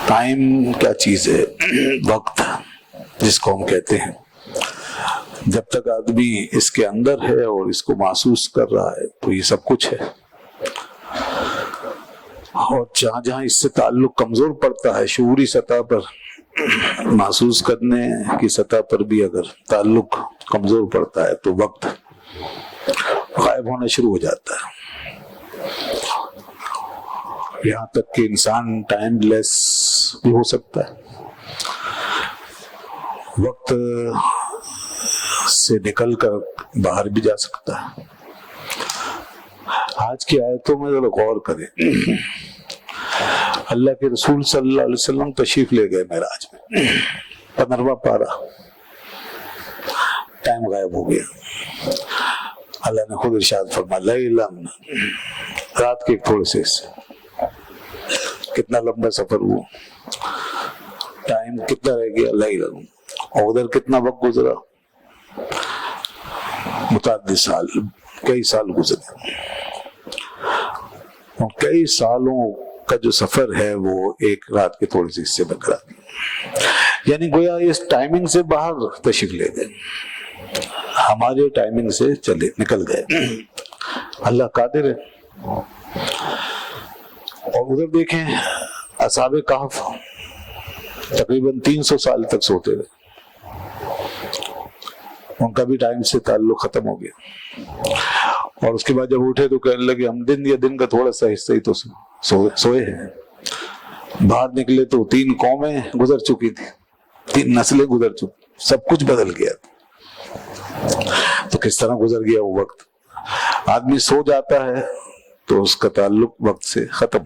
Time کیا چیز ہے؟ وقت جس کو ہم کہتے ہیں، جب تک آدمی اس کے اندر ہے اور اس کو محسوس کر رہا ہے تو یہ سب کچھ ہے، اور جہاں جہاں اس سے تعلق کمزور پڑتا ہے، شعوری سطح پر، محسوس کرنے کی سطح پر بھی اگر تعلق کمزور پڑتا ہے تو وقت غائب ہونا شروع ہو جاتا ہے، یہاں تک کہ انسان ٹائم لیس بھی ہو سکتا ہے، وقت سے نکل کر باہر بھی جا سکتا ہے۔ آج کی آیتوں میں ذرا غور کریں، اللہ کے رسول صلی اللہ علیہ وسلم تشریف لے گئے معراج میں، 15واں پارہ، ٹائم غائب ہو گیا، اللہ نے خود ارشاد فرمایا لیلا، رات کے ایک تھوڑے سے حصے، کتنا لمبا سفر ہوا، ٹائم کتنا رہ گیا، لیلا، اور ادھر کتنا وقت گزرا، متعدد سال، کئی سال گزرے، اور کئی سالوں کا جو سفر ہے وہ ایک رات کے تھوڑے سے حصے میں کرا دیا، یعنی گویا اس ٹائمنگ سے باہر تشریف لے گئے، ہمارے ٹائمنگ سے چلے نکل گئے، اللہ قادر ہے۔ اور ادھر دیکھیں اصحاب کہف تقریباً 300 سال تک سوتے رہے، ان کا بھی ٹائم سے تعلق ختم ہو گیا، اور اس کے بعد جب اٹھے تو کہنے لگے ہم دن یا دن کا تھوڑا سا حصہ ہی تو سوئے ہیں، باہر نکلے تو 3 قومیں گزر چکی تھی، 3 نسلیں گزر چکی، سب کچھ بدل گیا، تو کس طرح گزر گیا وہ وقت۔ آدمی سو جاتا ہے تو اس کا تعلق وقت سے ختم،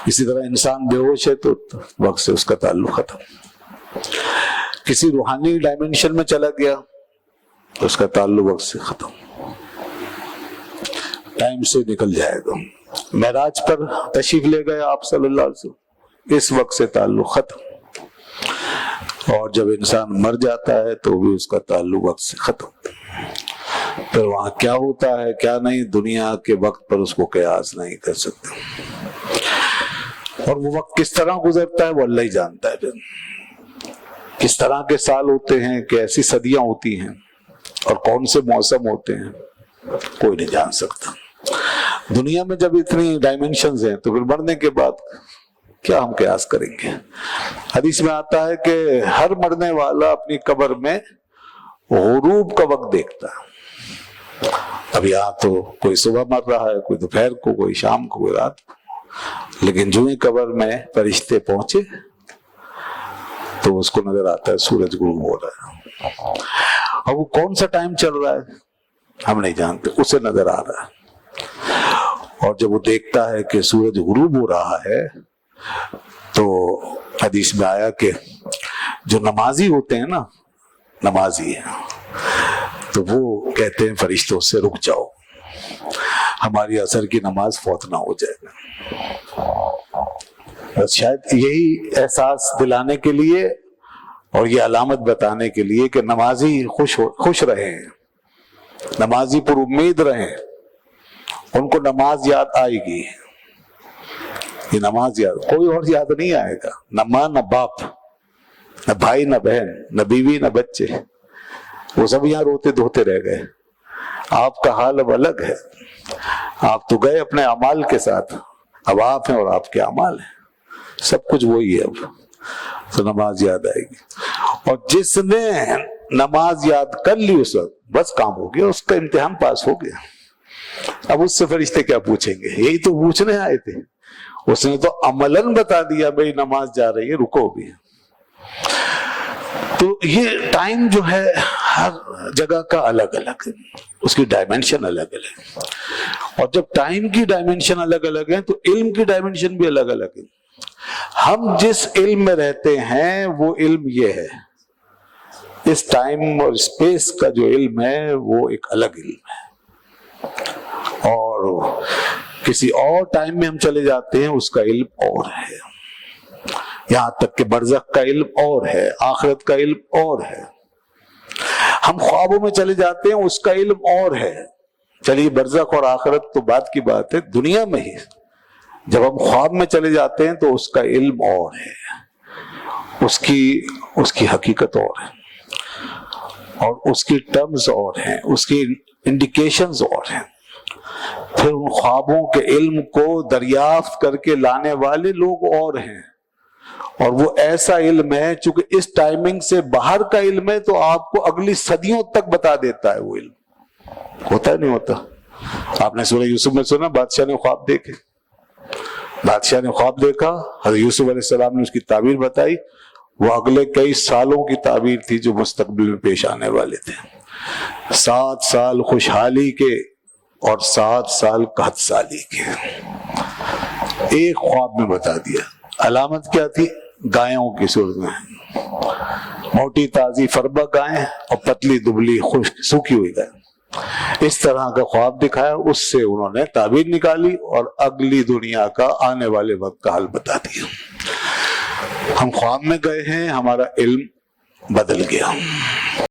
اسی طرح انسان بے ہوش ہے تو وقت سے اس کا تعلق ختم، کسی روحانی ڈائمینشن میں چلا گیا تو اس کا تعلق وقت سے ختم، ٹائم سے نکل جائے گا۔ معراج پر تشریف لے گئے آپ صلی اللہ علیہ وسلم، اس وقت سے تعلق ختم، اور جب انسان مر جاتا ہے تو بھی اس کا تعلق وقت سے ختم، پھر وہاں کیا ہوتا ہے کیا نہیں، دنیا کے وقت پر اس کو قیاس نہیں کر سکتے، اور وہ وقت کس طرح گزرتا ہے وہ اللہ ہی جانتا ہے، پھر کس طرح کے سال ہوتے ہیں، کیسی صدیاں ہوتی ہیں، اور کون سے موسم ہوتے ہیں، کوئی نہیں جان سکتا۔ دنیا میں جب اتنی ڈائمینشنز ہیں تو پھر مرنے کے بعد کیا ہم قیاس کریں گے؟ حدیث میں آتا ہے کہ ہر مرنے والا اپنی قبر میں غروب کا وقت دیکھتا ہے، اب یہاں تو کوئی صبح مر رہا ہے، کوئی دوپہر کو، کوئی شام کو، کوئی رات کو، لیکن جو ہی قبر میں فرشتے پہنچے تو اس کو نظر آتا ہے سورج غروب ہو رہا ہے، اور وہ کون سا ٹائم چل رہا ہے ہم نہیں جانتے، اسے نظر آ رہا ہے، اور جب وہ دیکھتا ہے کہ سورج غروب ہو رہا ہے تو حدیث میں آیا کہ جو نمازی ہوتے ہیں نا، نمازی تو وہ کہتے ہیں فرشتوں سے رک جاؤ، ہماری عصر کی نماز فوت نہ ہو جائے، بس شاید یہی احساس دلانے کے لیے اور یہ علامت بتانے کے لیے کہ نمازی خوش رہیں، نمازی پر امید رہیں، ان کو نماز یاد آئے گی، یہ نماز یاد، کوئی اور یاد نہیں آئے گا، نہ ماں نہ باپ، نہ بھائی نہ بہن، نہ بیوی نہ بچے، وہ سب یہاں روتے دھوتے رہ گئے، آپ کا حال اب الگ ہے، آپ تو گئے اپنے اعمال کے ساتھ، اب آپ ہیں اور آپ کے اعمال ہیں، سب کچھ وہی ہے، اب تو نماز یاد آئے گی، اور جس نے نماز یاد کر لی اس وقت بس کام ہو گیا، اس کا امتحان پاس ہو گیا، اب اس سے فرشتے کیا پوچھیں گے، یہی تو پوچھنے آئے تھے، اس نے تو عملاً بتا دیا بھئی نماز جا رہی ہے، رکو بھی۔ تو یہ ٹائم جو ہے ہر جگہ کا الگ الگ ہے، اس کی ڈائمینشن الگ الگ ہے، اور جب ٹائم کی ڈائمینشن الگ الگ ہے تو علم کی ڈائمینشن بھی الگ الگ ہے۔ ہم جس علم میں رہتے ہیں وہ علم یہ ہے، اس ٹائم اور اسپیس کا جو علم ہے وہ ایک الگ علم ہے، اور کسی اور ٹائم میں ہم چلے جاتے ہیں اس کا علم اور ہے، یہاں تک کہ برزخ کا علم اور ہے، آخرت کا علم اور ہے، ہم خوابوں میں چلے جاتے ہیں اس کا علم اور ہے، چلیے برزخ اور آخرت تو بات کی بات ہے، دنیا میں ہی جب ہم خواب میں چلے جاتے ہیں تو اس کا علم اور ہے، اس کی حقیقت اور ہے، اور اس کی ٹرمز اور ہیں، اس کی انڈیکیشنز اور ہیں۔ پھر ان خوابوں کے علم کو دریافت کر کے لانے والے لوگ اور ہیں، اور وہ ایسا علم ہے چونکہ اس ٹائمنگ سے باہر کا علم ہے تو آپ کو اگلی صدیوں تک بتا دیتا ہے۔ وہ علم ہوتا ہے نہیں ہوتا؟ آپ نے سورہ یوسف میں سنا بادشاہ نے خواب دیکھے، بادشاہ نے خواب دیکھا، حضرت یوسف علیہ السلام نے اس کی تعبیر بتائی، وہ اگلے کئی سالوں کی تعبیر تھی جو مستقبل میں پیش آنے والے تھے۔ 7 سال خوشحالی کے اور 7 سال قحط سالی کے، ایک خواب میں بتا دیا۔ علامت کیا تھی؟ گایوں کی صورت میں، موٹی تازی فربہ گائیں اور پتلی دبلی خشک سوکھی ہوئی گائیں، اس طرح کا خواب دکھایا، اس سے انہوں نے تعبیر نکالی اور اگلی دنیا کا آنے والے وقت کا حل بتا دیا۔ ہم خواب میں گئے ہیں، ہمارا علم بدل گیا۔